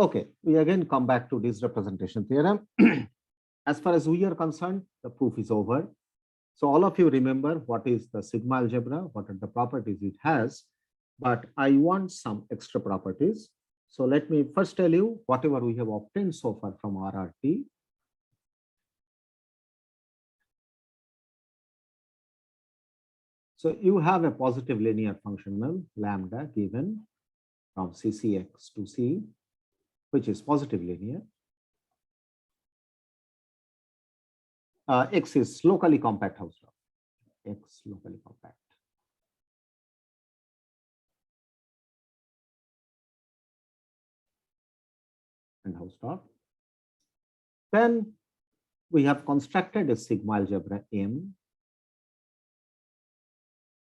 Okay, we again come back to this representation theorem. As far as we are concerned, the proof is over. So all of you remember what is the sigma algebra, what are the properties it has, but I want some extra properties. So let me first tell you whatever we have obtained so far from RRT. So you have a positive linear functional lambda given from CCX to C, which is positive linear. X is locally compact Hausdorff. X locally compact. And Hausdorff. Then we have constructed a sigma algebra M.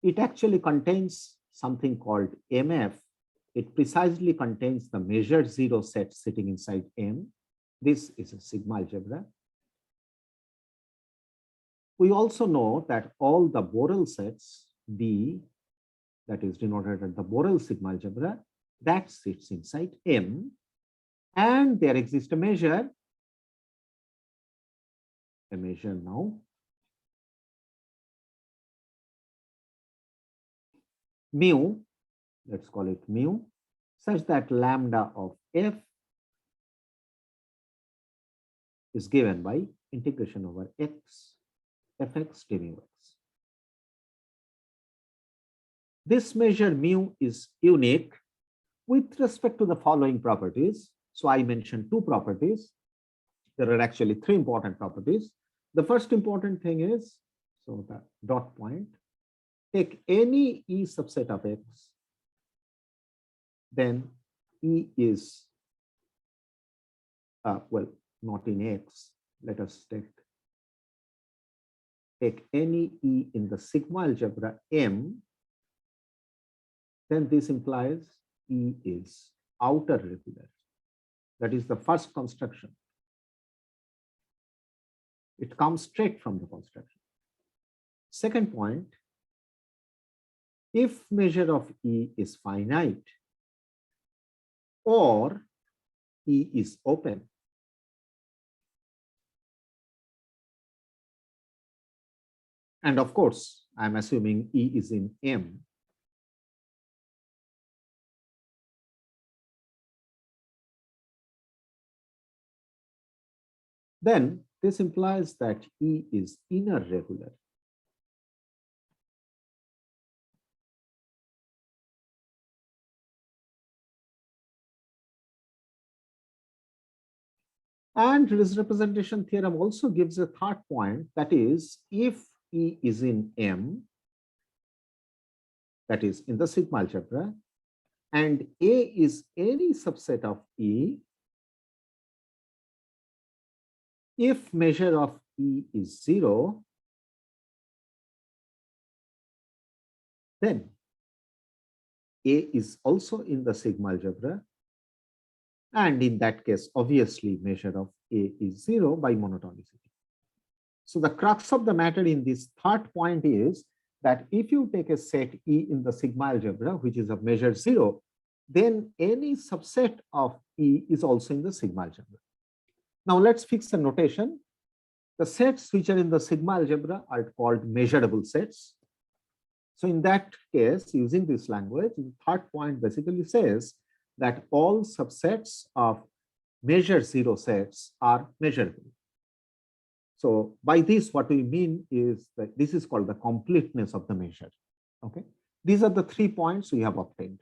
It actually contains something called MF. It precisely contains the measured zero set sitting inside M. This is a sigma algebra. We also know that all the Borel sets B, that is denoted as the Borel sigma algebra, that sits inside M. And there exists a measure now. Mu, let's call it mu, such that lambda of F is given by integration over X, Fx d mu x. This measure mu is unique with respect to the following properties. So I mentioned two properties. There are actually three important properties. The first important thing is, so the dot point, take any E subset of X, then E is, well, not in X, let us take any E in the sigma algebra M, then this implies E is outer regular. That is the first construction. It comes straight from the construction. Second point, if measure of E is finite or E is open, and of course, I'm assuming E is in M, then this implies that E is inner regular. And this representation theorem also gives a third point, that is, if E is in M, that is in the sigma algebra, and A is any subset of E, if measure of E is 0, then A is also in the sigma algebra. And in that case, obviously, measure of A is 0 by monotonicity. So the crux of the matter in this third point is that if you take a set E in the sigma algebra, which is of measure 0, then any subset of E is also in the sigma algebra. Now let's fix the notation. The sets which are in the sigma algebra are called measurable sets. So in that case, using this language, the third point basically says that all subsets of measure 0 sets are measurable. So by this, what we mean is that this is called the completeness of the measure. Okay, these are the 3 points we have obtained.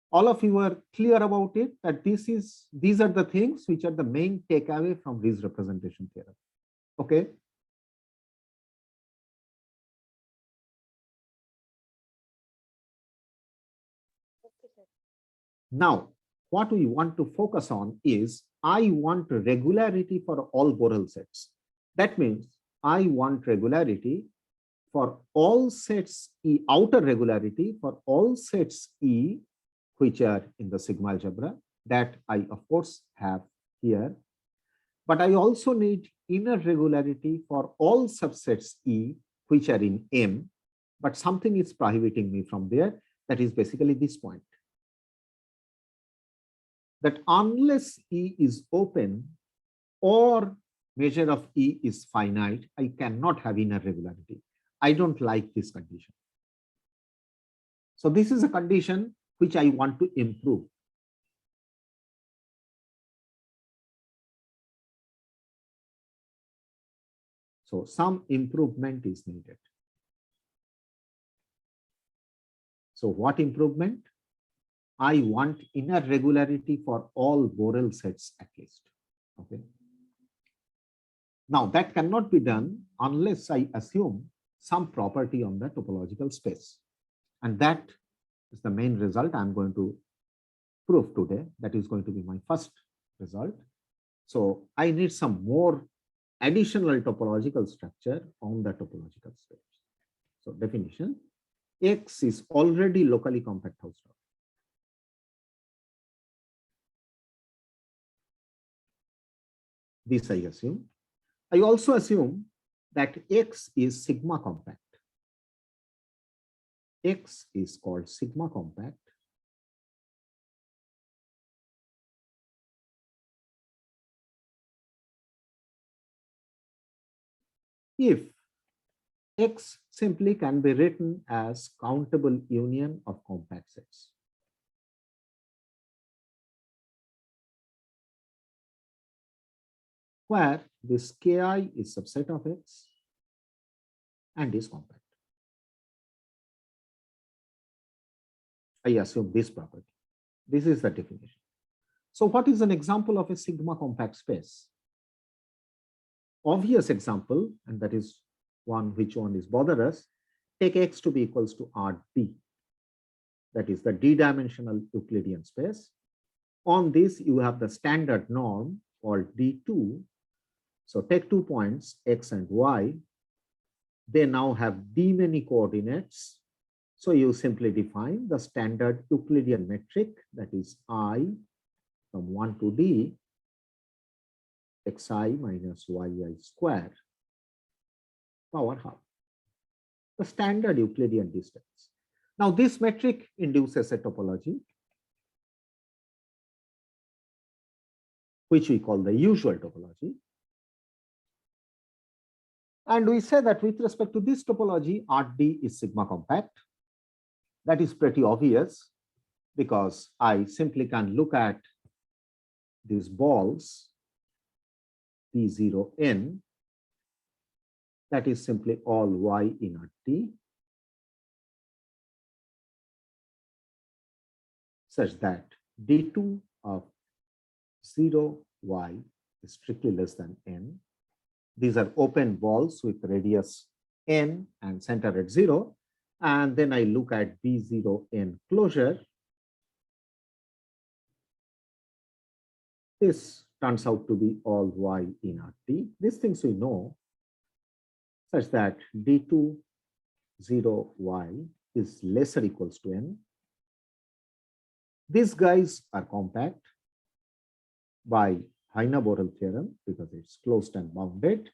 All of you are clear about it, that these are the things which are the main takeaway from this representation theorem. Okay. Now, what we want to focus on is, I want regularity for all Borel sets. That means I want regularity for all sets E, outer regularity for all sets E which are in the sigma algebra, that I of course have here. But I also need inner regularity for all subsets E which are in M, but something is prohibiting me from there. That is basically this point. that unless E is open or measure of E is finite, I cannot have inner regularity. I don't like this condition. So this is a condition which I want to improve. So some improvement is needed. So what improvement? I want inner regularity for all Borel sets at least. Okay. Now that cannot be done unless I assume some property on the topological space. And that is the main result I'm going to prove today. That is going to be my first result. So I need some more additional topological structure on the topological space. So definition, X is already locally compact Hausdorff. This I assume. I also assume that X is sigma compact. X is called sigma compact. If X simply can be written as countable union of compact sets. Where this Ki is subset of X and is compact. I assume this property. This is the definition. So what is an example of a sigma compact space? Obvious example, and that is which one is bother us, take X to be equals to Rd. That is the d-dimensional Euclidean space. On this, you have the standard norm called D2. So take 2 points, X and Y. They now have d many coordinates. So you simply define the standard Euclidean metric, that is I from 1 to d, xi minus yi square power half, the standard Euclidean distance. Now this metric induces a topology which we call the usual topology. And we say that with respect to this topology, Rd is sigma compact. That is pretty obvious because I simply can look at these balls P0n, that is simply all y in Rd, such that d2 of 0y is strictly less than n. These are open balls with radius n and center at 0. And then I look at B0n closure. This turns out to be all y in Rd. These things we know, such that d2 0y is lesser equals to n. These guys are compact by Heine-Borel theorem because it's closed and bounded.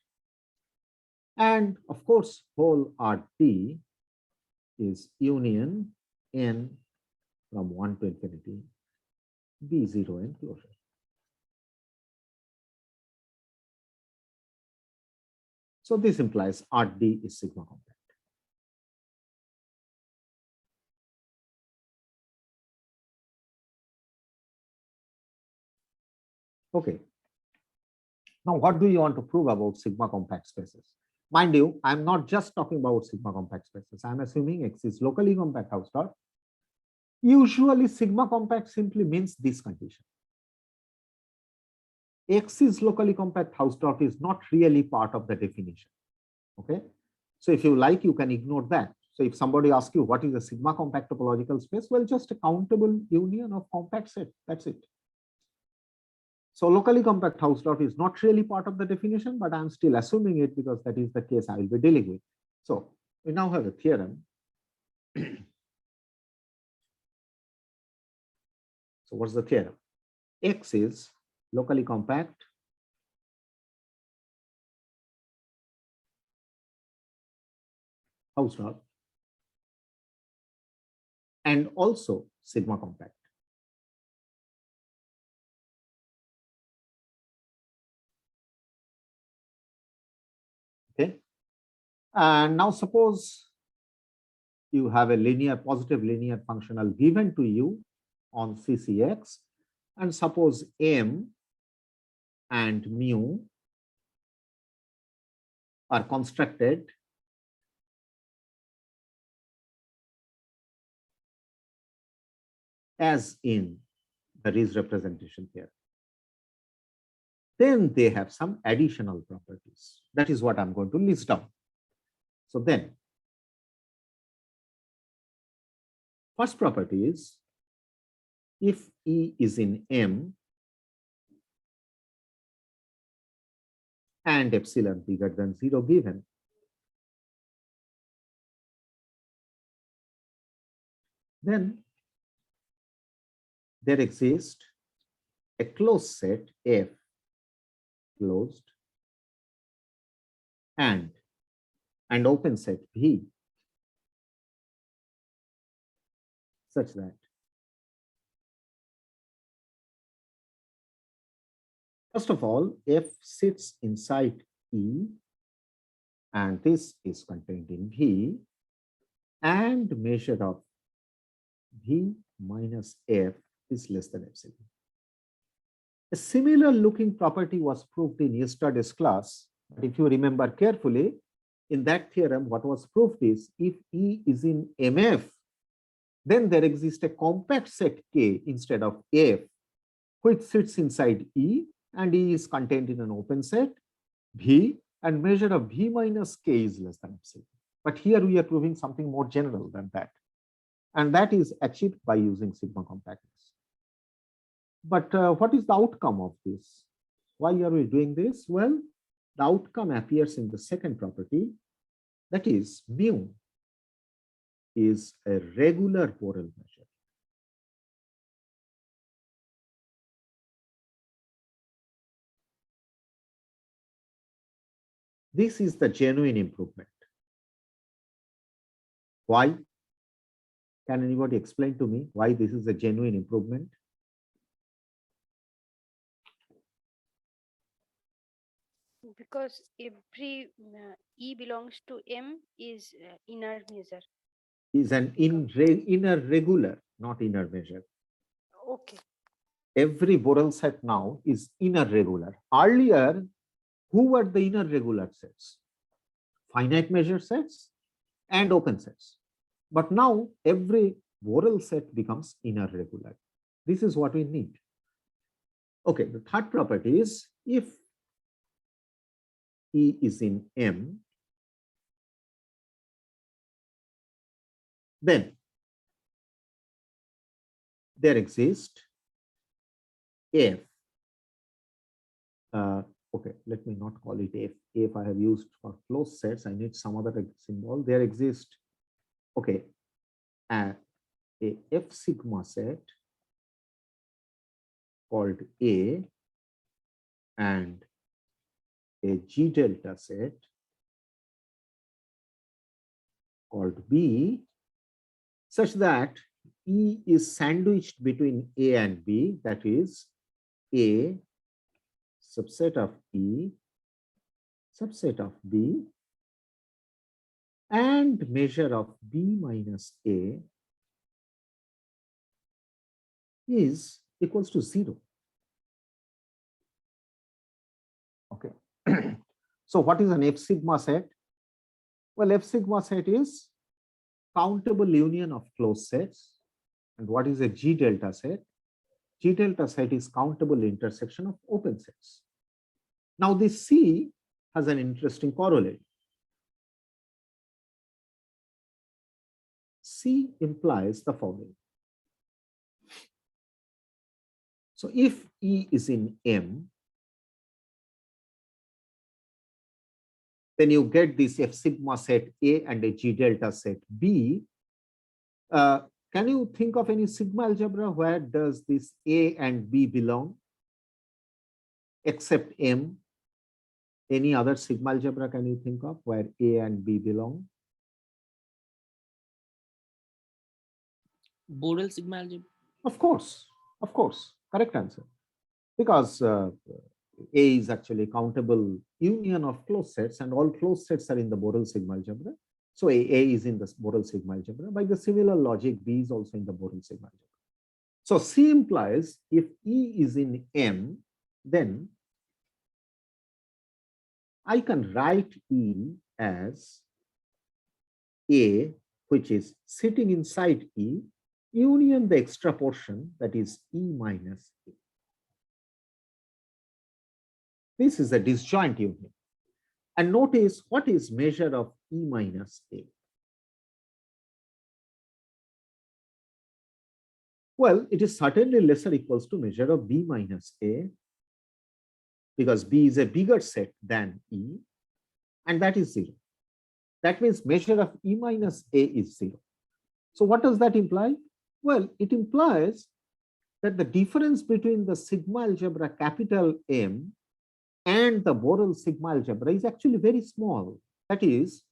And of course, whole Rd is union n from 1 to infinity B0n closure. So this implies Rd is sigma compact. Okay. Now, what do you want to prove about sigma compact spaces? Mind you, I'm not just talking about sigma compact spaces. I'm assuming X is locally compact Hausdorff. Usually, sigma compact simply means this condition. X is locally compact Hausdorff is not really part of the definition. Okay. So if you like, you can ignore that. So if somebody asks you what is a sigma compact topological space, well, just a countable union of compact set. That's it. So locally compact Hausdorff is not really part of the definition, but I'm still assuming it because that is the case I will be dealing with. So we now have a theorem. So what's the theorem? X is locally compact Hausdorff and also sigma compact. And now suppose you have a linear, positive linear functional given to you on CCX, and suppose M and mu are constructed as in the Riesz representation here. Then they have some additional properties. That is what I'm going to list down. So then, first property is, if E is in M and epsilon bigger than 0 given, then there exists a closed set F closed and an open set V such that first of all, F sits inside E and this is contained in V, and measure of V minus F is less than epsilon. A similar looking property was proved in yesterday's class, but if you remember carefully, in that theorem, what was proved is, if E is in MF, then there exists a compact set K instead of F, which sits inside E, and E is contained in an open set V, and measure of V minus K is less than epsilon. But here we are proving something more general than that, and that is achieved by using sigma compactness. But what is the outcome of this? Why are we doing this? Well, the outcome appears in the second property, that is mu is a regular Borel measure. This is the genuine improvement. Why? Can anybody explain to me why this is a genuine improvement? Because every E belongs to M is inner measure. Is an inner regular, not inner measure. Okay. Every Borel set now is inner regular. Earlier, who were the inner regular sets? Finite measure sets and open sets. But now every Borel set becomes inner regular. This is what we need. Okay, the third property is, if E is in M, then there exists F. Okay, let me not call it F. F I have used for closed sets. I need some other symbol. There exists, okay, a F sigma set called A and a G delta set called B, such that E is sandwiched between A and B, that is A subset of E subset of B, and measure of B minus A is equals to 0. Okay. So what is an F sigma set? Well, F sigma set is countable union of closed sets. And what is a G delta set? G delta set is countable intersection of open sets. Now this C has an interesting corollary. C implies the following. So if E is in M, then you get this F sigma set A and a G delta set B. Can you think of any sigma algebra where does this A and B belong? Except M. Any other sigma algebra can you think of where A and B belong? Borel sigma algebra. Of course, correct answer. Because A is actually countable union of closed sets, and all closed sets are in the Borel sigma algebra. So A is in the Borel sigma algebra. By the similar logic, B is also in the Borel sigma algebra. So C implies if E is in M, then I can write E as A, which is sitting inside E, union the extra portion, that is E minus A. This is a disjoint union. And notice what is measure of E minus A. Well, it is certainly lesser equals to measure of B minus A, because B is a bigger set than E, and that is 0. That means measure of E minus A is 0. So what does that imply? Well, it implies that the difference between the sigma algebra capital M and the Borel sigma algebra is actually very small. That is,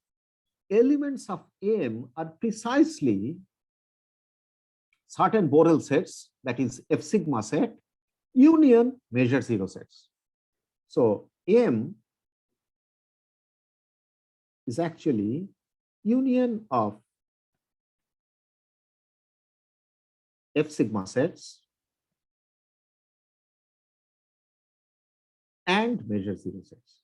elements of M are precisely certain Borel sets, that is F sigma set, union measure 0 sets. So M is actually union of F sigma sets and measure 0 sets.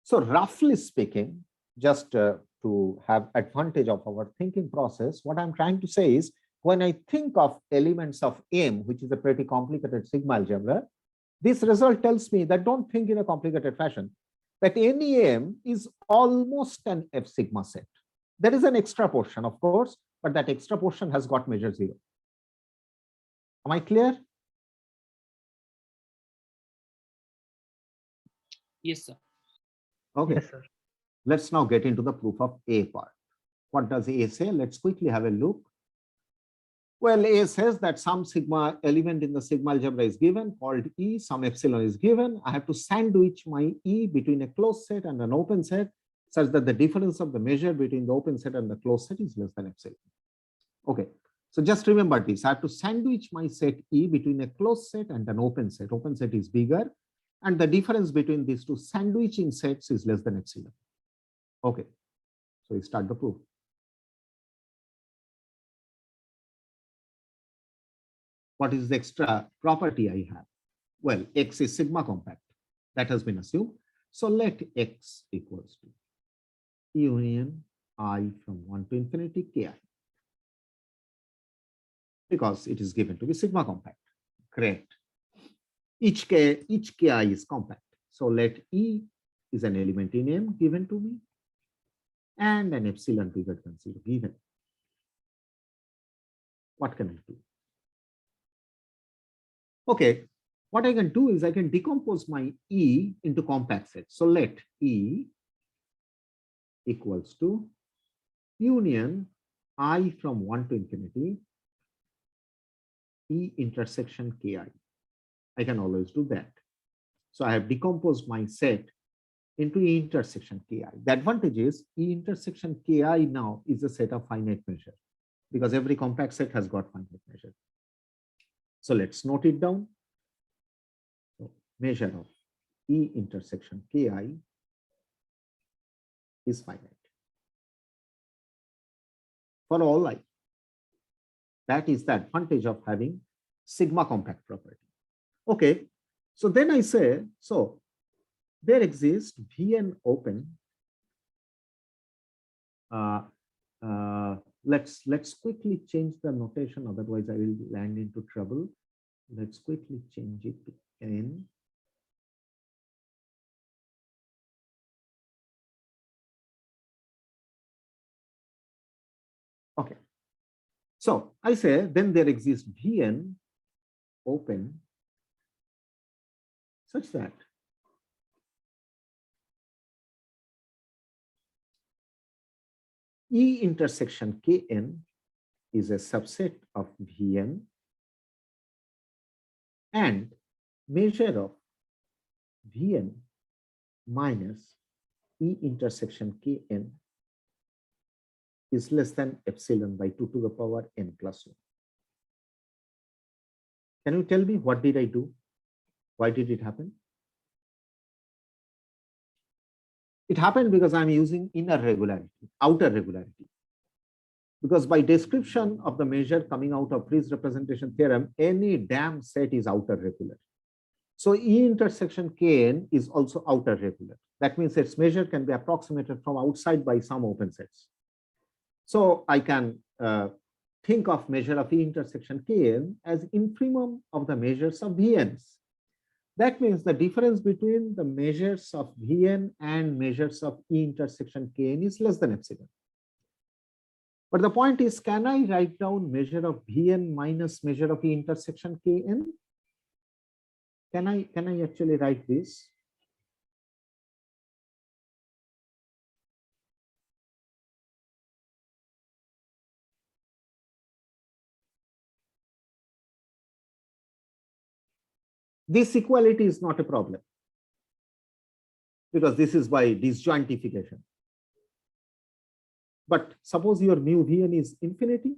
So roughly speaking, just to have advantage of our thinking process, what I'm trying to say is, when I think of elements of M, which is a pretty complicated sigma algebra, this result tells me that don't think in a complicated fashion, that any M is almost an F sigma set. There is an extra portion, of course, but that extra portion has got measure 0. Am I clear? Yes, sir. Okay. Yes, sir. Let's now get into the proof of A part. What does A say? Let's quickly have a look. Well, A says that some sigma element in the sigma algebra is given, called E, some epsilon is given. I have to sandwich my E between a closed set and an open set, such that the difference of the measure between the open set and the closed set is less than epsilon. Okay, so just remember this. I have to sandwich my set E between a closed set and an open set. Open set is bigger, and the difference between these two sandwiching sets is less than epsilon. Okay, so we start the proof. What is the extra property I have? Well, X is sigma compact. That has been assumed. So let X equals to union I from 1 to infinity Ki, because it is given to be sigma compact. Great. Each Ki is compact. So let E is an element in M given to me, and an epsilon bigger than 0 given. What can I do? Okay, what I can do is I can decompose my E into compact sets. So let E equals to union I from 1 to infinity E intersection Ki. I can always do that. So I have decomposed my set into E intersection Ki. The advantage is E intersection Ki now is a set of finite measure, because every compact set has got finite measure. So let's note it down. So measure of E intersection Ki is finite for all I. That is the advantage of having sigma compact property. Okay, so then I say, so there exists Vn open. Let's quickly change the notation, otherwise I will land into trouble. Let's quickly change it to N. Okay. So I say then there exists Vn open such that E intersection Kn is a subset of Vn, and measure of Vn minus E intersection Kn is less than epsilon by 2 to the power n plus 1. Can you tell me what did I do? Why did it happen? It happened because I'm using inner regularity, outer regularity. Because by description of the measure coming out of Friis representation theorem, any damn set is outer regular. So E intersection Kn is also outer regular. That means its measure can be approximated from outside by some open sets. So I can think of measure of E intersection Kn as infimum of the measures of Vns. That means the difference between the measures of Vn and measures of E intersection Kn is less than epsilon. But the point is, can I write down measure of Vn minus measure of E intersection Kn? Can I actually write this? This equality is not a problem because this is by disjointification. But suppose your mu Vn is infinity.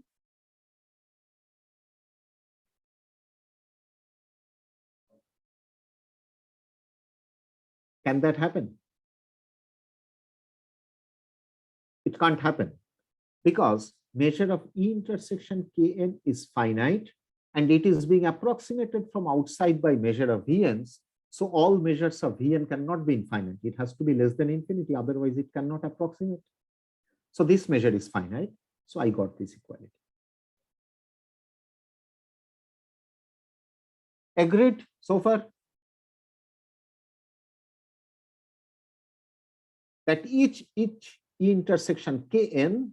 Can that happen? It can't happen because measure of E intersection Kn is finite and it is being approximated from outside by measure of Vn's. So all measures of Vn cannot be infinite. It has to be less than infinity, otherwise it cannot approximate. So this measure is finite. So I got this equality. Agreed so far? That each E intersection Kn,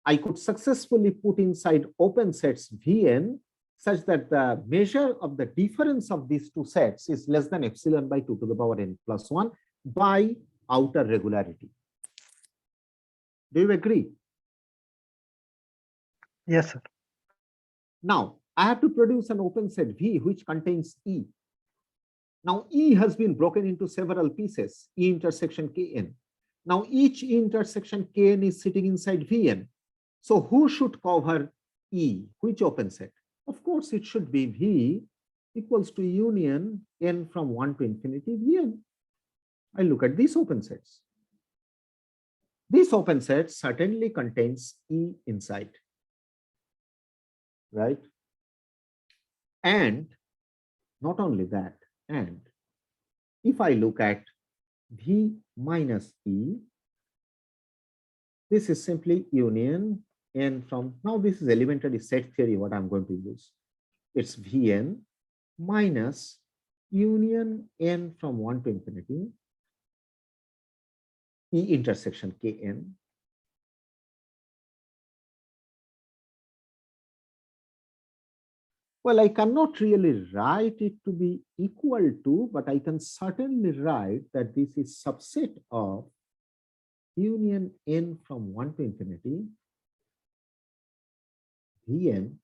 I could successfully put inside open sets Vn such that the measure of the difference of these two sets is less than epsilon by 2 to the power n plus 1 by outer regularity. Do you agree? Yes, sir. Now, I have to produce an open set V which contains E. Now, E has been broken into several pieces, E intersection Kn. Now, each E intersection Kn is sitting inside Vn. So, who should cover E? Which open set? Of course, it should be V equals to union n from 1 to infinity Vn. I look at these open sets. This open set certainly contains E inside, right? And not only that, and if I look at V minus E, this is simply union n from, now this is elementary set theory, what I'm going to use. It's Vn minus union n from 1 to infinity, E intersection Kn. Well, I cannot really write it to be equal to, but I can certainly write that this is subset of union n from 1 to infinity Vn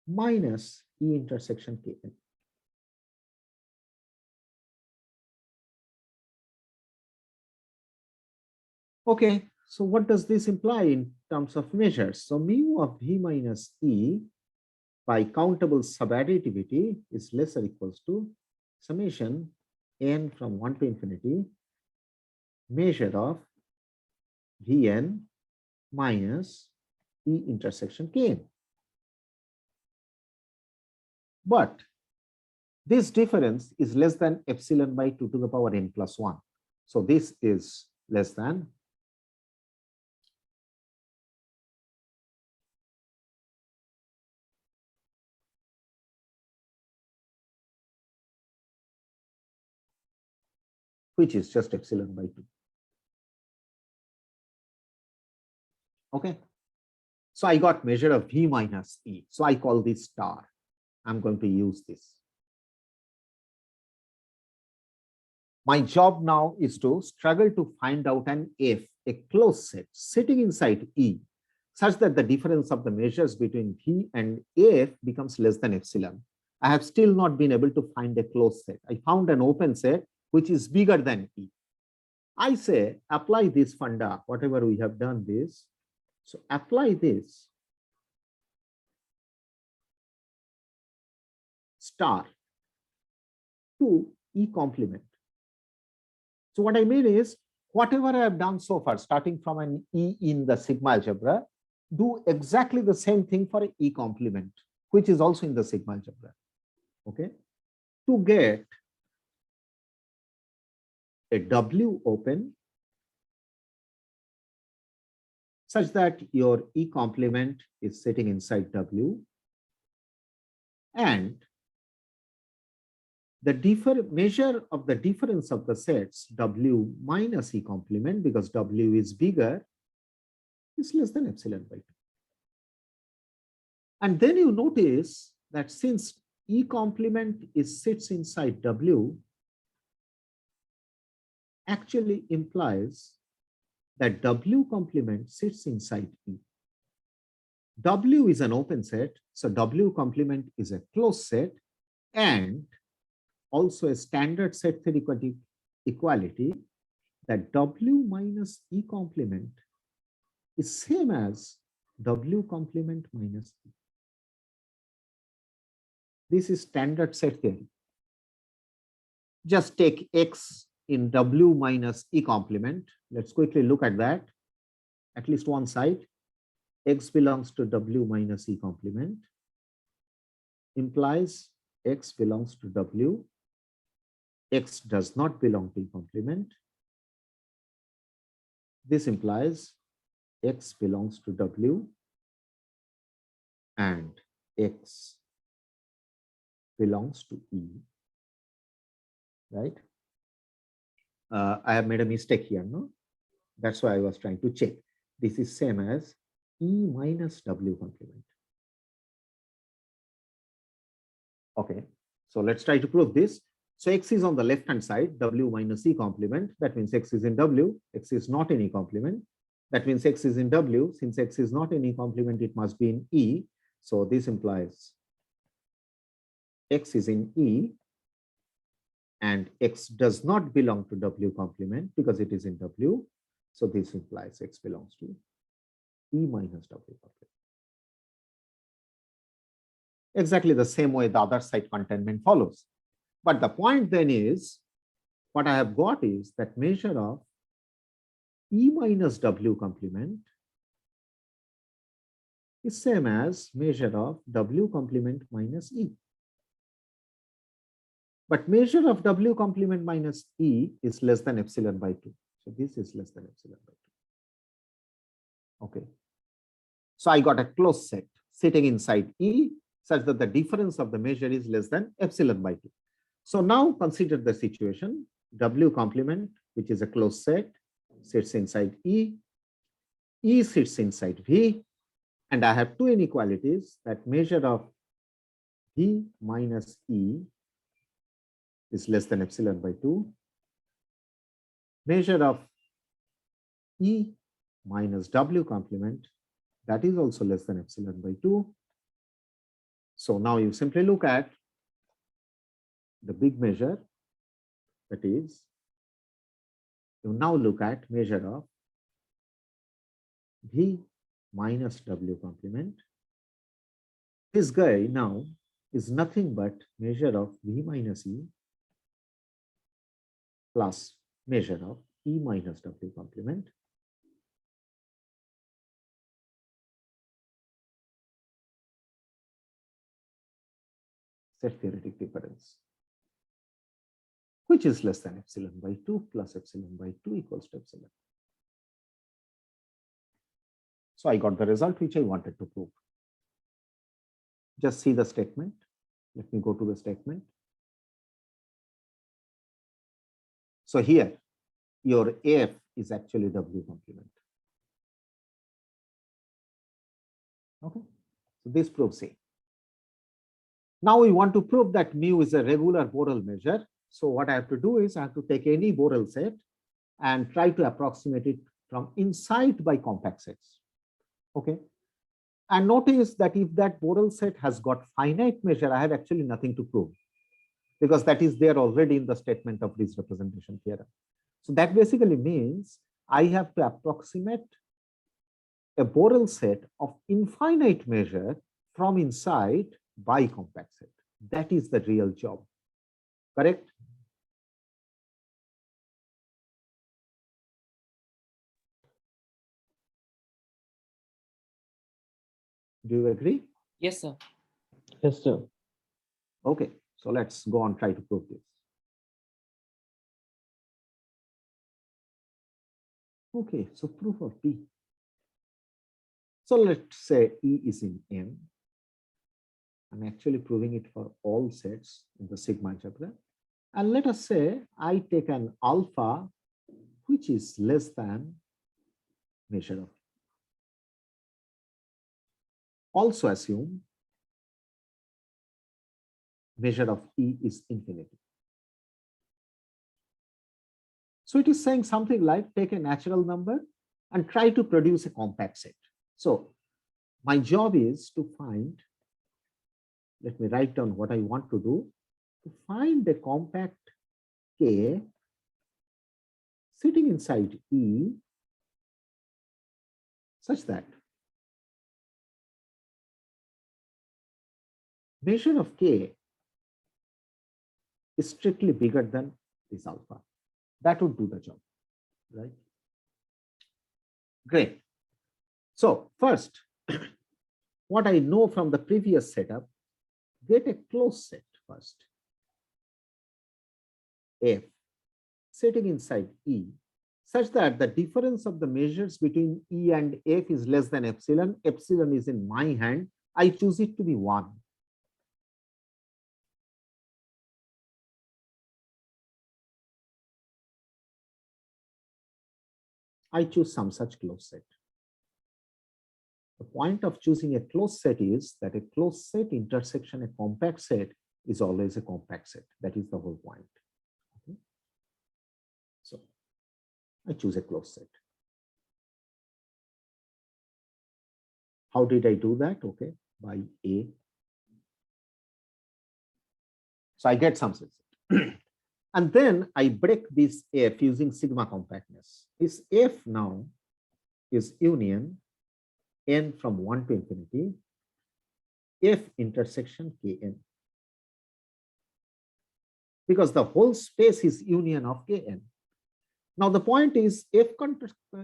minus E intersection Kn. Okay, so what does this imply in terms of measures? So mu of V minus E by countable subadditivity is less or equals to summation n from 1 to infinity measure of Vn minus E intersection Kn. But this difference is less than epsilon by 2 to the power n plus 1. So this is less than which is just epsilon by 2. Okay. So I got measure of V minus E. So I call this star. I'm going to use this. My job now is to struggle to find out an F, a closed set sitting inside E, such that the difference of the measures between V and F becomes less than epsilon. I have still not been able to find a closed set. I found an open set which is bigger than E. I say, apply this funda, whatever we have done this, So apply this star to E complement. So what I mean is, whatever I have done so far, starting from an E in the sigma algebra, do exactly the same thing for an E complement, which is also in the sigma algebra. Okay, to get a W open such that your E complement is sitting inside W, and the measure of the difference of the sets W minus E complement, because W is bigger, is less than epsilon by 2. And then you notice that since E complement sits inside W, actually implies that W complement sits inside E. W is an open set, so W complement is a closed set, and also a standard set theory equality that W minus E complement is same as W complement minus E. This is standard set theory. Just take X in W minus E complement. Let's quickly look at that. At least one side. X belongs to W minus E complement implies X belongs to W. X does not belong to E complement. This implies X belongs to W and X belongs to E, right? I have made a mistake here, no? That's why I was trying to check. This is same as E minus W complement. Okay, so let's try to prove this. So X is on the left-hand side, W minus E complement. That means X is in W, X is not in E complement. That means X is in W. Since X is not in E complement, it must be in E. So this implies X is in E, and X does not belong to W complement because it is in W. So this implies X belongs to E minus W complement. Exactly the same way the other side containment follows. But the point then is, what I have got is that measure of E minus W complement is same as measure of W complement minus E. But measure of W complement minus E is less than epsilon by 2. So this is less than epsilon by 2. Okay. So I got a closed set sitting inside E such that the difference of the measure is less than epsilon by 2. So now consider the situation. W complement, which is a closed set, sits inside E. E sits inside V. And I have two inequalities that measure of V minus E is less than epsilon by 2. Measure of E minus W complement, that is also less than epsilon by 2. So now you simply look at the big measure, that is, you now look at measure of V minus W complement. This guy now is nothing but measure of V minus E plus measure of E minus W complement. Set theoretic difference, which is less than epsilon by 2 plus epsilon by 2 equals to epsilon. So I got the result which I wanted to prove. Just see the statement. Let me go to the statement. So here, your F is actually W complement. Okay, so this proves A. Now we want to prove that mu is a regular Borel measure. So what I have to do is I have to take any Borel set and try to approximate it from inside by compact sets. Okay. And notice that if that Borel set has got finite measure, I have actually nothing to prove because that is there already in the statement of this representation theorem. So that basically means I have to approximate a Borel set of infinite measure from inside by compact set. That is the real job, correct? Do you agree? Yes, sir. Yes, sir. Okay, so let's go on, try to prove this. Okay, so proof of P. So let's say E is in M. I'm actually proving it for all sets in the sigma algebra. And let us say I take an alpha which is less than measure of. Also assume measure of E is infinity. So it is saying something like take a natural number and try to produce a compact set. So my job is to find, let me write down what I want to do, to find a compact K sitting inside E such that measure of K is strictly bigger than this alpha. That would do the job, right? Great. So first, what I know from the previous setup, get a closed set first. F sitting inside E such that the difference of the measures between E and F is less than epsilon. Epsilon is in my hand. I choose it to be 1. I choose some such closed set. The point of choosing a closed set is that a closed set intersection a compact set is always a compact set. That is the whole point. Okay. So I choose a closed set. How did I do that? Okay, by A. So I get some set. And then I break this F using sigma compactness. This F now is union n from 1 to infinity, F intersection Kn. Because the whole space is union of Kn. Now the point is F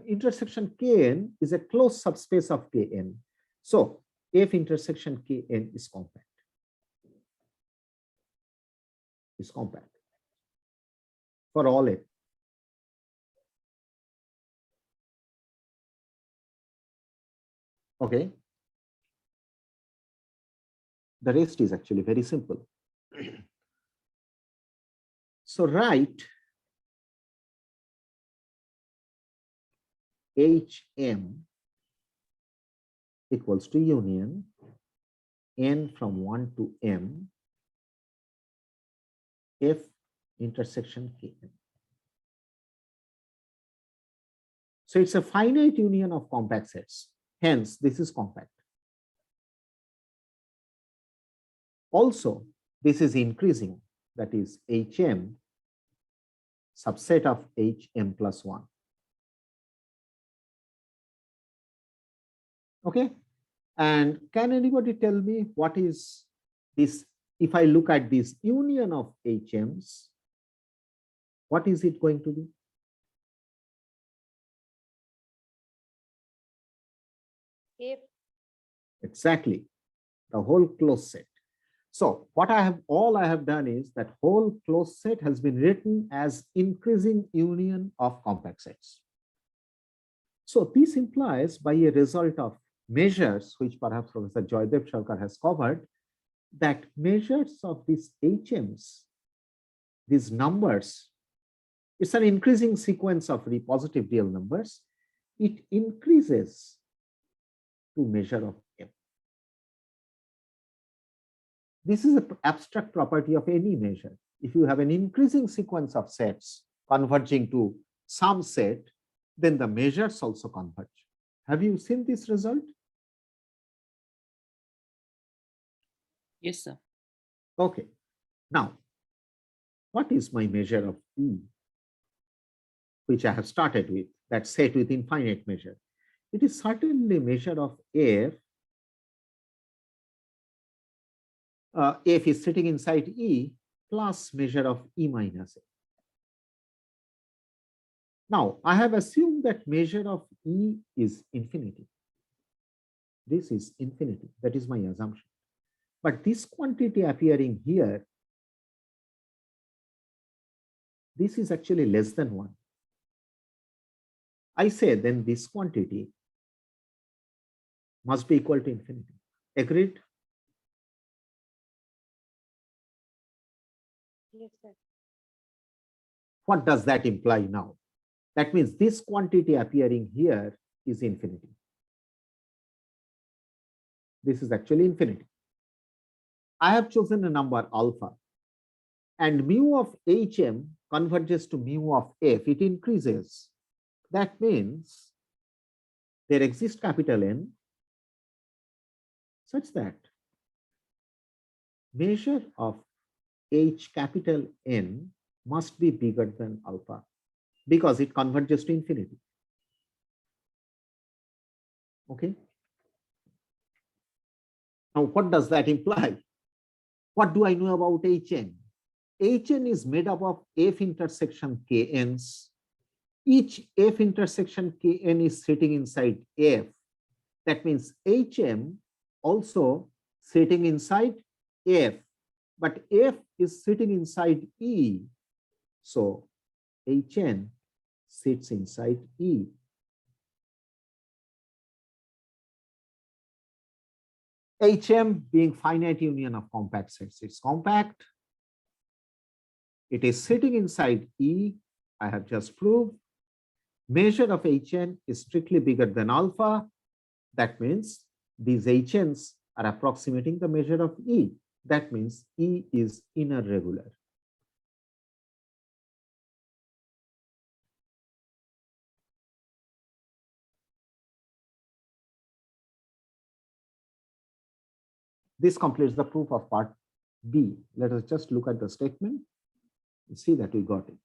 intersection Kn is a closed subspace of Kn. So F intersection Kn is compact. Is compact for all F. Okay. The rest is actually very simple. So write HM equals to union n from 1 to m F intersection Kn. So it's a finite union of compact sets. Hence, this is compact. Also, this is increasing, that is HM subset of HM plus 1. Okay. And can anybody tell me what is this? If I look at this union of HMs, what is it going to be? F. Exactly, the whole closed set. So what I have done is that whole closed set has been written as increasing union of compact sets. So this implies by a result of measures, which perhaps Professor Joydev Sharkar has covered, that measures of these HMs, these numbers, it's an increasing sequence of positive real numbers. It increases to measure of M. This is an abstract property of any measure. If you have an increasing sequence of sets converging to some set, then the measures also converge. Have you seen this result? Yes, sir. Okay. Now, what is my measure of E, which I have started with, that set with infinite measure? It is certainly measure of F. F is sitting inside E plus measure of E minus F. Now, I have assumed that measure of E is infinity. This is infinity. That is my assumption. But this quantity appearing here, this is actually less than 1. I say then this quantity must be equal to infinity. Agreed? Yes, sir. What does that imply now? That means this quantity appearing here is infinity. This is actually infinity. I have chosen a number alpha, and mu of Hm converges to mu of F. It increases. That means there exists capital N such that measure of H capital N must be bigger than alpha because it converges to infinity. Okay. Now, what does that imply? What do I know about Hn? Hn is made up of F intersection Kns. Each F intersection Kn is sitting inside F. That means Hm also sitting inside F, but F is sitting inside E. So Hn sits inside E. Hm being finite union of compact sets. It's compact. It is sitting inside E. I have just proved. Measure of Hn is strictly bigger than alpha. That means these Hns are approximating the measure of E. That means E is inner regular. This completes the proof of part B. Let us just look at the statement and see that we got it.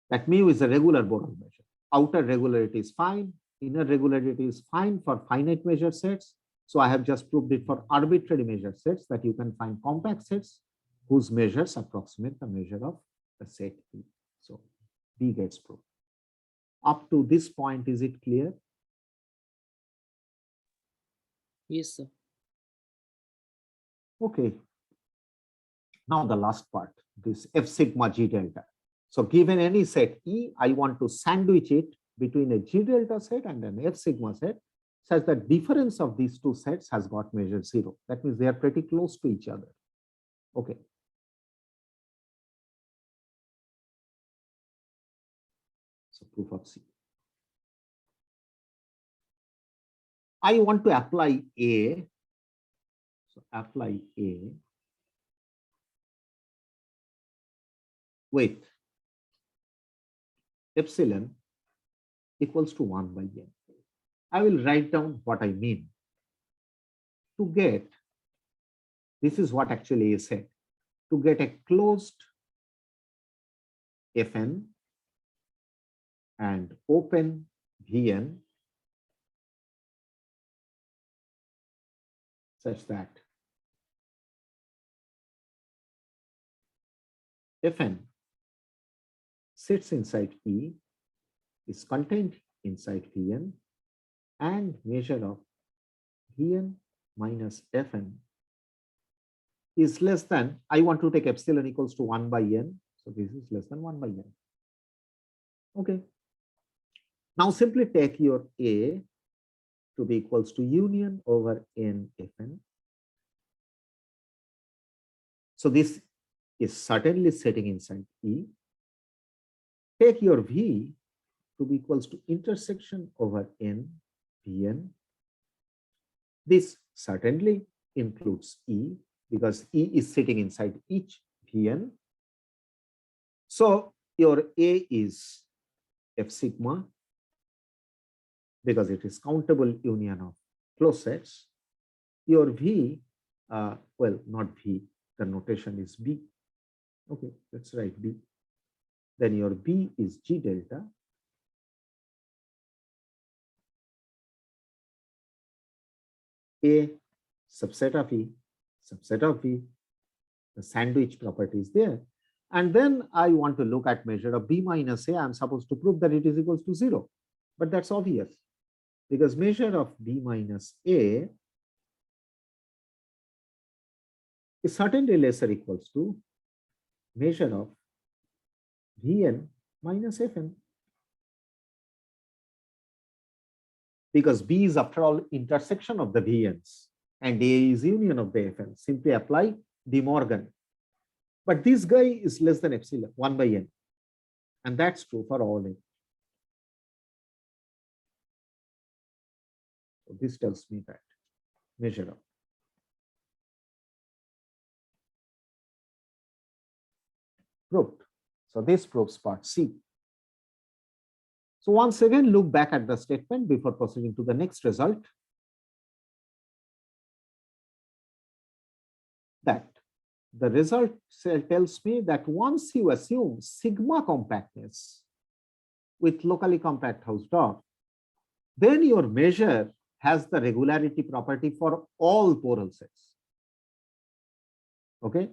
That mu is a regular Borel measure. Outer regularity is fine. Inner regularity is fine for finite measure sets. So I have just proved it for arbitrary measure sets that you can find compact sets whose measures approximate the measure of the set E. So B gets proved. Up to this point, is it clear? Yes, sir. Okay. Now the last part, this F sigma G delta. So given any set E, I want to sandwich it between a G delta set and an F sigma set such that difference of these two sets has got measure 0. That means they are pretty close to each other. Okay. So proof of C. I want to apply A. So apply A with epsilon equals to 1 by n. I will write down what I mean. To get, this is what actually is said, to get a closed Fn and open Vn such that Fn sits inside E, is contained inside Vn, and measure of Vn minus Fn is less than, I want to take epsilon equals to 1 by n. So this is less than 1 by n. Okay. Now simply take your A to be equals to union over n Fn. So this is certainly sitting inside E. Take your V to be equals to intersection over n Vn. This certainly includes E because E is sitting inside each Vn. So your A is F sigma because it is countable union of closed sets. Your V, well, not V, the notation is B. Okay, let's write B. then your B is G delta. A subset of E, subset of V, the sandwich property is there. And then I want to look at measure of B minus A. I'm supposed to prove that it is equals to 0. But that's obvious because measure of B minus A is certainly lesser equals to measure of Vn minus Fn. Because B is after all intersection of the Vn's and A is union of the Fn. Simply apply De Morgan. But this guy is less than epsilon, 1 by n. And that's true for all n. So this tells me that measure of. Proved. So this proves part C. So once again, look back at the statement before proceeding to the next result. That the result tells me that once you assume sigma compactness with locally compact Hausdorff, then your measure has the regularity property for all poral sets. Okay.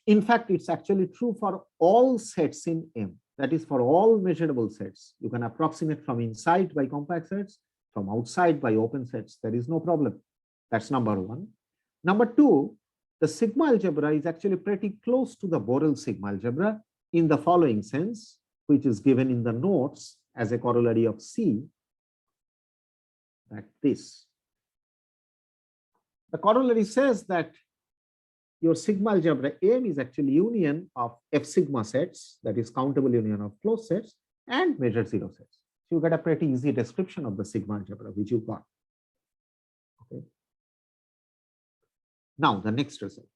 In fact, it's actually true for all sets in M. That is for all measurable sets. You can approximate from inside by compact sets, from outside by open sets. There is no problem. That's number one. Number two, the sigma algebra is actually pretty close to the Borel sigma algebra in the following sense, which is given in the notes as a corollary of C, that this. The corollary says that your sigma algebra M is actually union of F sigma sets, that is countable union of closed sets, and measure zero sets. So you get a pretty easy description of the sigma algebra, which you got. Okay. Now the next result,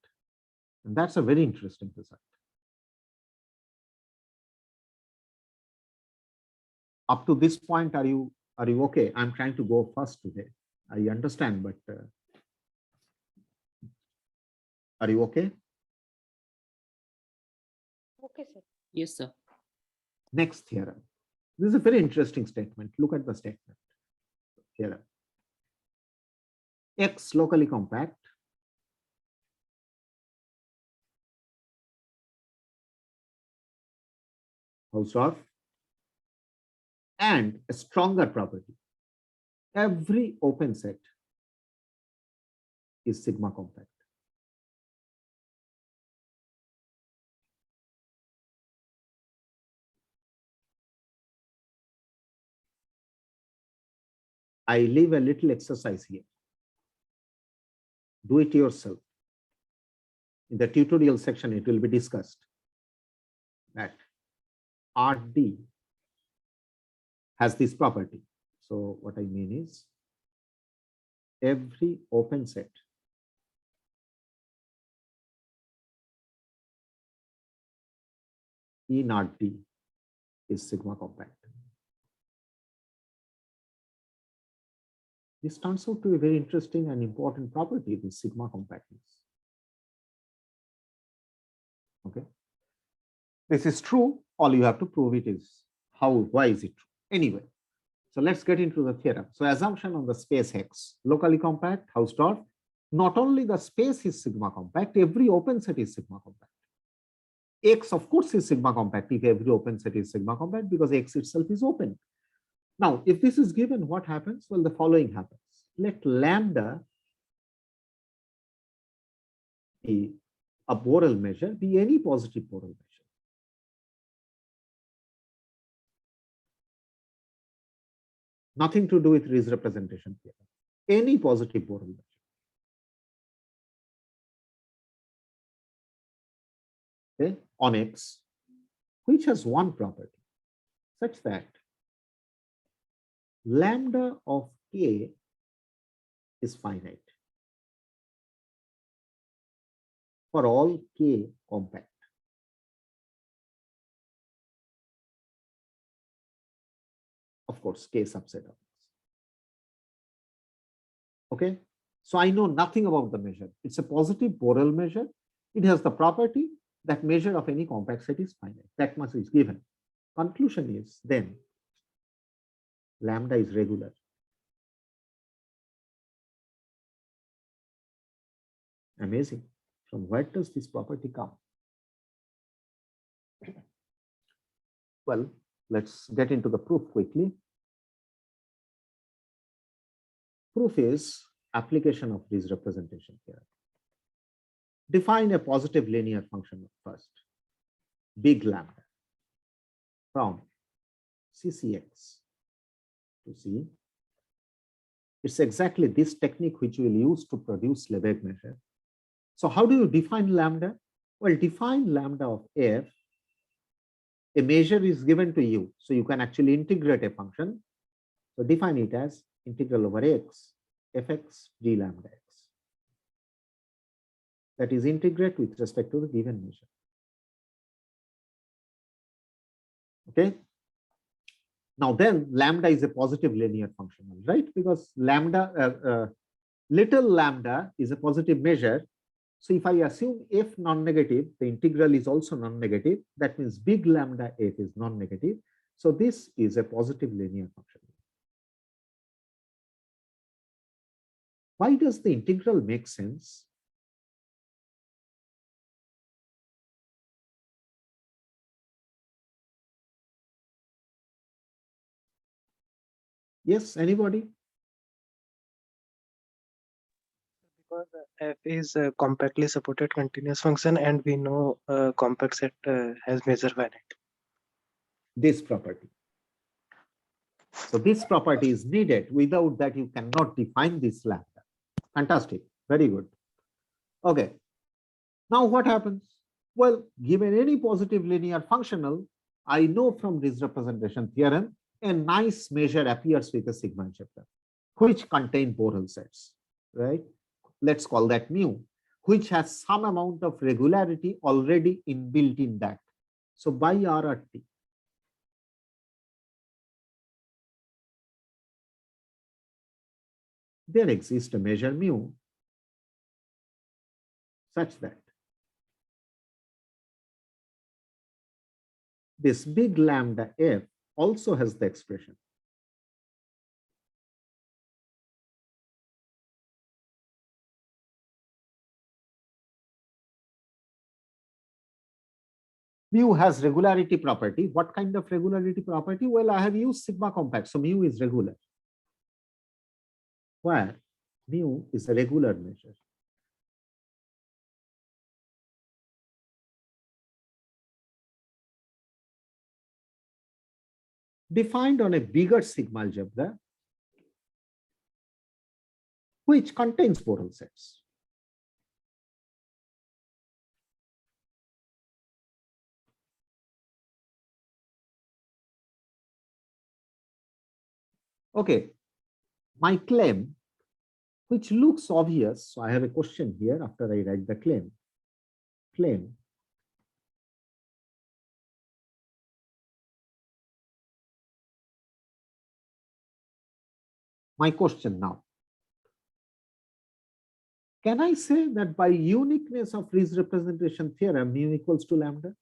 and that's a very interesting result. Up to this point, are you okay? I'm trying to go fast today. I understand, but are you okay? Okay, sir. Yes, sir. Next theorem. This is a very interesting statement. Look at the statement. Theorem. X locally compact Hausdorff and a stronger property. Every open set is sigma compact. I leave a little exercise here. Do it yourself. In the tutorial section, it will be discussed that RD has this property. So what I mean is every open set in RD is sigma compact. This turns out to be a very interesting and important property, the sigma compactness. Okay. This is true. All you have to prove it is why is it true? Anyway, so let's get into the theorem. So assumption on the space X, locally compact, Hausdorff, not only the space is sigma compact, every open set is sigma compact. X, of course, is sigma compact if every open set is sigma compact because X itself is open. Now, if this is given, what happens? Well, the following happens. Let lambda be a Borel measure, be any positive Borel measure. Nothing to do with Riesz representation here. Any positive Borel measure. Okay, on X, which has one property such that lambda of K is finite for all K compact. Of course, K subset of X. Okay, so I know nothing about the measure. It's a positive Borel measure. It has the property that measure of any compact set is finite. That much is given. Conclusion is then lambda is regular. Amazing. From where does this property come? Well, let's get into the proof quickly. Proof is application of this representation here. Define a positive linear function first, big lambda, from CCX to C. It's exactly this technique which we'll use to produce Lebesgue measure. So how do you define lambda? Well, define lambda of f. A measure is given to you, so you can actually integrate a function. So define it as integral over x, fx g lambda x. That is integrate with respect to the given measure. Okay. Now then, lambda is a positive linear function, right? Because lambda, little lambda is a positive measure. So if I assume f non-negative, the integral is also non-negative. That means big lambda f is non-negative. So this is a positive linear function. Why does the integral make sense? Yes, anybody? Because f is a compactly supported continuous function, and we know compact set has measure finite. This property. So this property is needed. Without that, you cannot define this lambda. Fantastic. Very good. Okay. Now what happens? Well, given any positive linear functional, I know from this representation theorem, a nice measure appears with a sigma algebra, which contain Borel sets, right? Let's call that mu, which has some amount of regularity already inbuilt in that. So by RRT, there exists a measure mu such that this big lambda f also has the expression mu has regularity property. What kind of regularity property? Well, I have used sigma compact, so mu is regular. Where mu is a regular measure. Defined on a bigger sigma algebra, which contains Borel sets. Okay, my claim, which looks obvious, so I have a question here after I write the claim. Claim my question now. Can I say that by uniqueness of Riesz representation theorem, mu equals to lambda?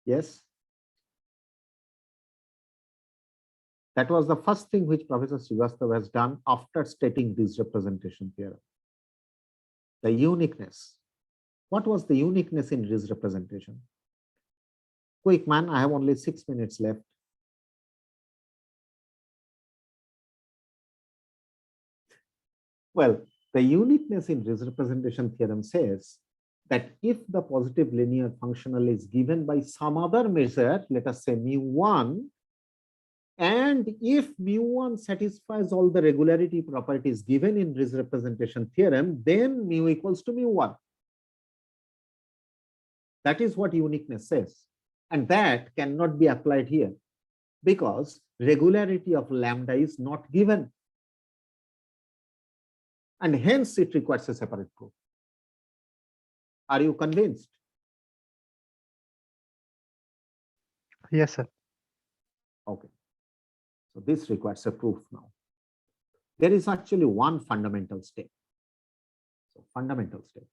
Yes. That was the first thing which Professor Srivastava has done after stating this representation theorem. The uniqueness. What was the uniqueness in this representation? Quick man, I have only 6 minutes left. Well, the uniqueness in this representation theorem says that if the positive linear functional is given by some other measure, let us say mu1, and if mu1 satisfies all the regularity properties given in this representation theorem, then mu equals to mu1. That is what uniqueness says. And that cannot be applied here because regularity of lambda is not given. and hence it requires a separate proof. Are you convinced? Yes, sir. Okay. So this requires a proof now. There is actually one fundamental step. So fundamental step.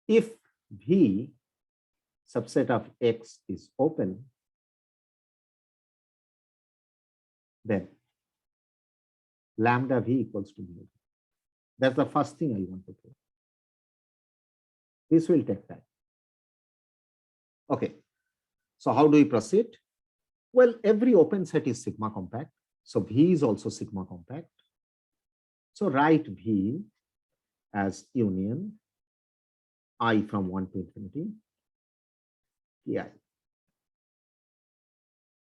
If V subset of X is open, then lambda V equals to mu. That's the first thing I want to prove. This will take time. Okay. So how do we proceed? Well, every open set is sigma compact. So V is also sigma compact. So write V as union I from 1 to infinity Ki.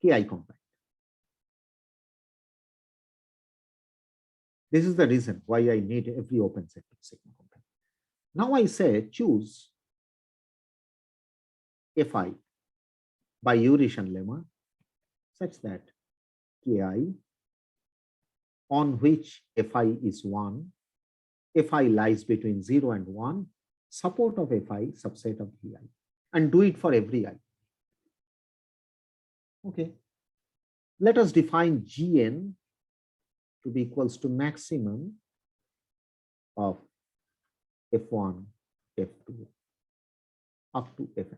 Ki compact. This is the reason why I need every open set to sigma compact. Now I say choose Fi by Eurytion lemma such that Ki on which Fi is 1, Fi lies between 0 and 1, support of Fi subset of Vi, and do it for every I. Okay. Let us define Gn to be equals to maximum of F1, F2, up to Fn.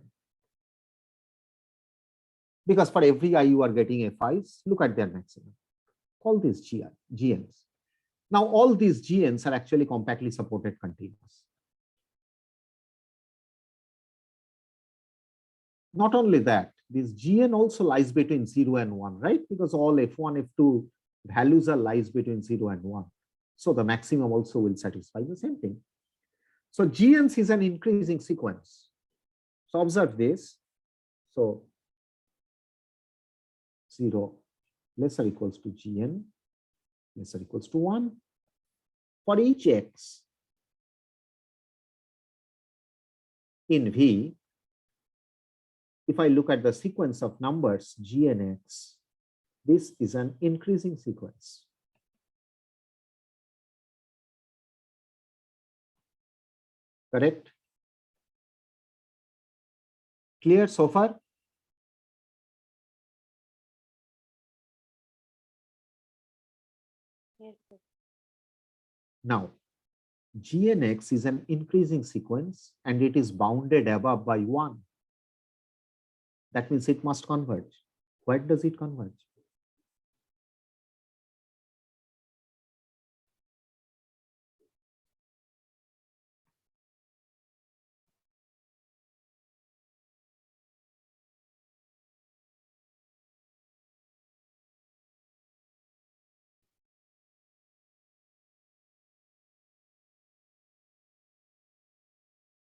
Because for every I you are getting Fi's, look at their maximum. Call these Gns. Now all these Gns are actually compactly supported continuous. Not only that, this Gn also lies between 0 and 1, right? Because all F1, F2 values are lies between 0 and 1. So the maximum also will satisfy the same thing. So Gn's is an increasing sequence. So observe this. So 0 lesser equals to Gn, lesser equals to 1. For each X in V, if I look at the sequence of numbers Gnx, this is an increasing sequence. Correct? Clear so far? Yes, sir. Now, Gnx is an increasing sequence and it is bounded above by 1. That means it must converge. Where does it converge?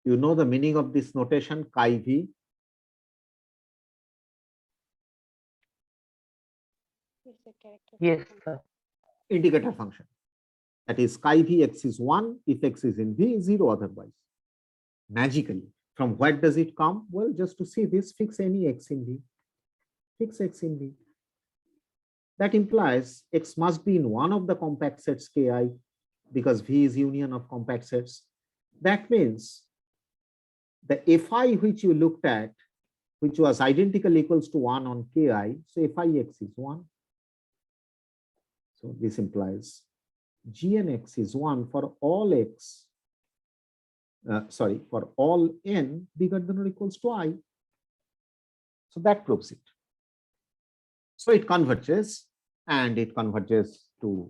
You know the meaning of this notation, chi v? It's a character. Yes, sir. Indicator function. That is chi v x is 1, if x is in V, 0 otherwise. Magically. From where does it come? Well, just to see this, fix any x in V. Fix x in V. That implies x must be in one of the compact sets Ki because V is union of compact sets. That means the Fi which you looked at, which was identical equals to 1 on Ki, so Fix is 1. So this implies Gnx is 1 for all x, for all n bigger than or equals to I. So that proves it. So it converges and it converges to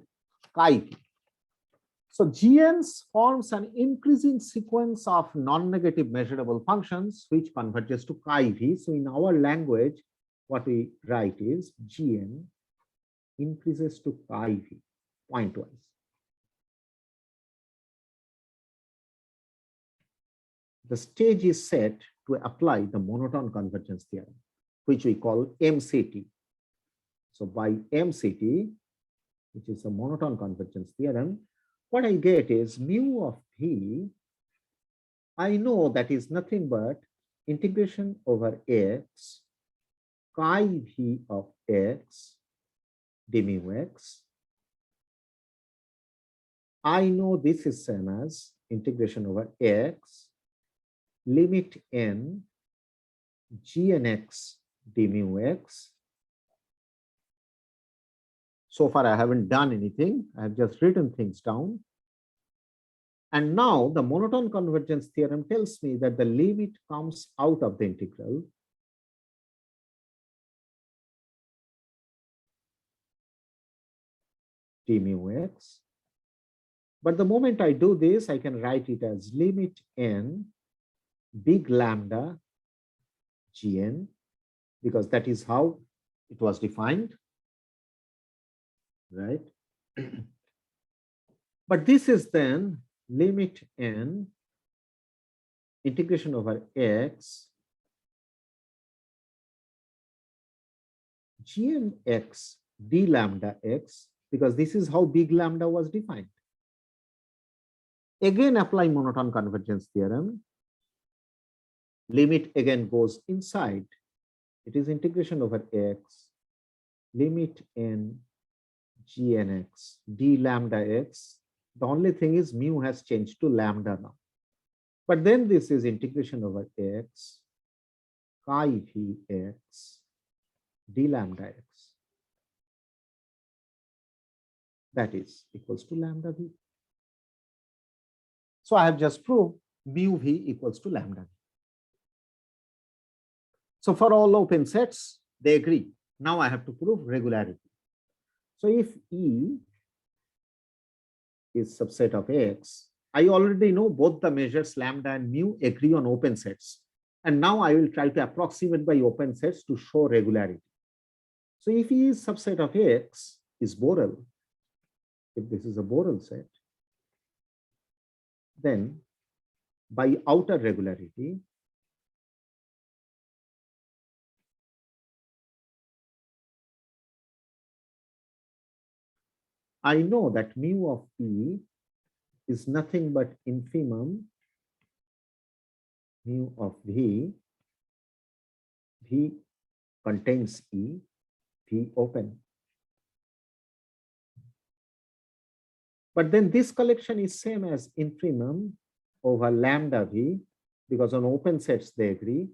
chi v. So Gn's forms an increasing sequence of non-negative measurable functions which converges to chi v. So in our language, what we write is Gn increases to chi v pointwise. The stage is set to apply the monotone convergence theorem, which we call MCT. So by MCT, which is a monotone convergence theorem, what I get is mu of v, I know that is nothing but integration over x chi v of x d mu x. I know this is same as integration over x limit n gnx d mu x. So far, I haven't done anything. I have just written things down. And now the monotone convergence theorem tells me that the limit comes out of the integral. D mu x. But the moment I do this, I can write it as limit n big lambda gn, because that is how it was defined, right? But this is then limit n integration over x gnx d lambda x, because this is how big lambda was defined. Again, apply monotone convergence theorem. Limit again goes inside. It is integration over x limit n gnx d lambda x. The only thing is mu has changed to lambda now. But then this is integration over x chi v x d lambda x. That is equals to lambda v. So I have just proved mu v equals to lambda v. So for all open sets, they agree. Now I have to prove regularity. So if E is subset of X, I already know both the measures lambda and mu agree on open sets. And now I will try to approximate by open sets to show regularity. So if E is subset of X is Borel, if this is a Borel set, then by outer regularity, I know that mu of E is nothing but infimum mu of V. V contains E, V open. But then this collection is same as infimum over lambda V, because on open sets they agree.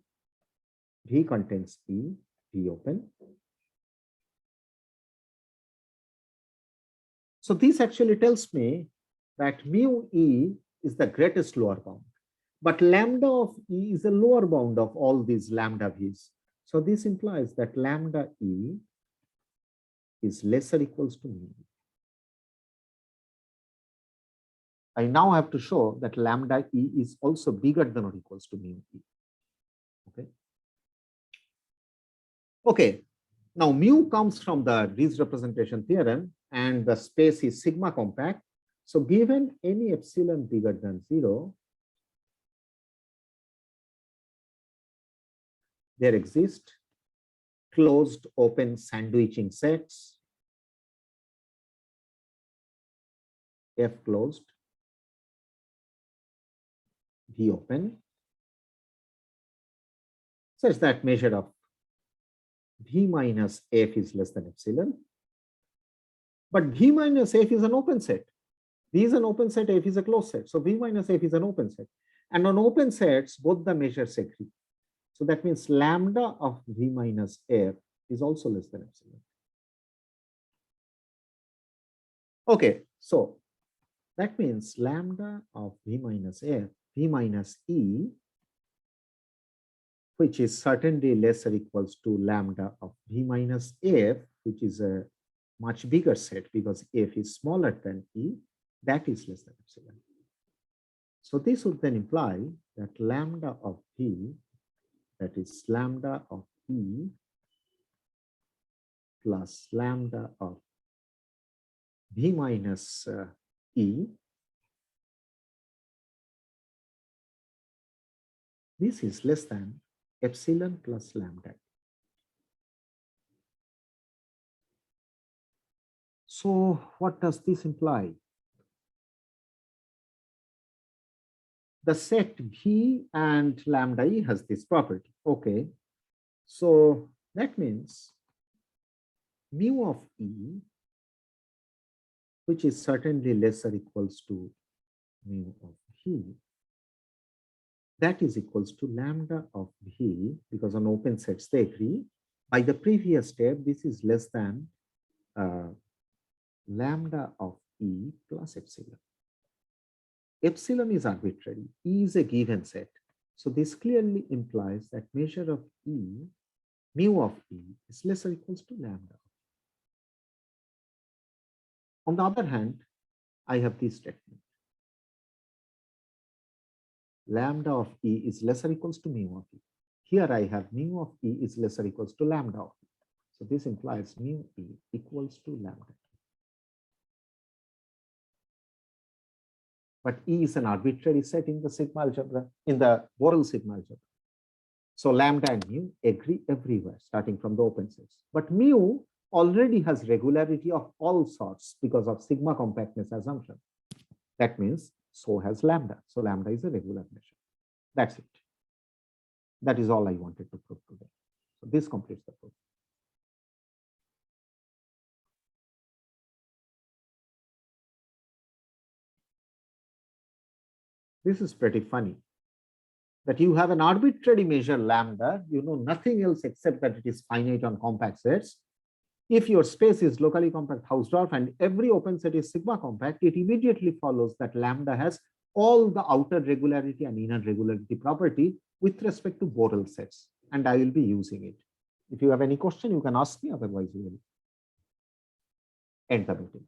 V contains E, V open. So this actually tells me that mu E is the greatest lower bound. But lambda of E is a lower bound of all these lambda V's. So this implies that lambda E is lesser equals to mu. I now have to show that lambda E is also bigger than or equals to mu E. Okay. Okay. Now mu comes from the Ries representation theorem and the space is sigma compact. So given any epsilon bigger than 0, there exist closed open sandwiching sets, F closed, V open, such that measure of V minus F is less than epsilon. But V minus F is an open set. V is an open set, F is a closed set. So V minus F is an open set. And on open sets, both the measures agree. So that means lambda of V minus F is also less than epsilon. Okay, so that means lambda of V minus F, V minus E, which is certainly less or equals to lambda of V minus F, which is a much bigger set because F is smaller than E, that is less than epsilon. So this would then imply that lambda of V, that is lambda of E plus lambda of V minus E, this is less than epsilon plus lambda. So what does this imply? the set V and lambda E has this property. Okay. So that means mu of E, which is certainly less or equals to mu of V, that is equals to lambda of V, because on open sets they agree. By the previous step, this is less than lambda of E plus epsilon. Epsilon is arbitrary. E is a given set. So this clearly implies that measure of E, mu of E, is less or equals to lambda. On the other hand, I have this statement. Lambda of E is less or equals to mu of E. Here I have mu of E is less or equals to lambda of E. So this implies mu E equals to lambda. But E is an arbitrary set in the sigma algebra, in the Borel sigma algebra. So lambda and mu agree everywhere, starting from the open sets. But mu already has regularity of all sorts because of sigma compactness assumption. That means so has lambda. So lambda is a regular measure. That's it. That is all I wanted to prove today. So this completes the proof. This is pretty funny, that you have an arbitrary measure lambda, you know nothing else except that it is finite on compact sets. If your space is locally compact Hausdorff and every open set is sigma compact, it immediately follows that lambda has all the outer regularity and inner regularity property with respect to Borel sets, and I will be using it. If you have any question, you can ask me, otherwise we will end the meeting.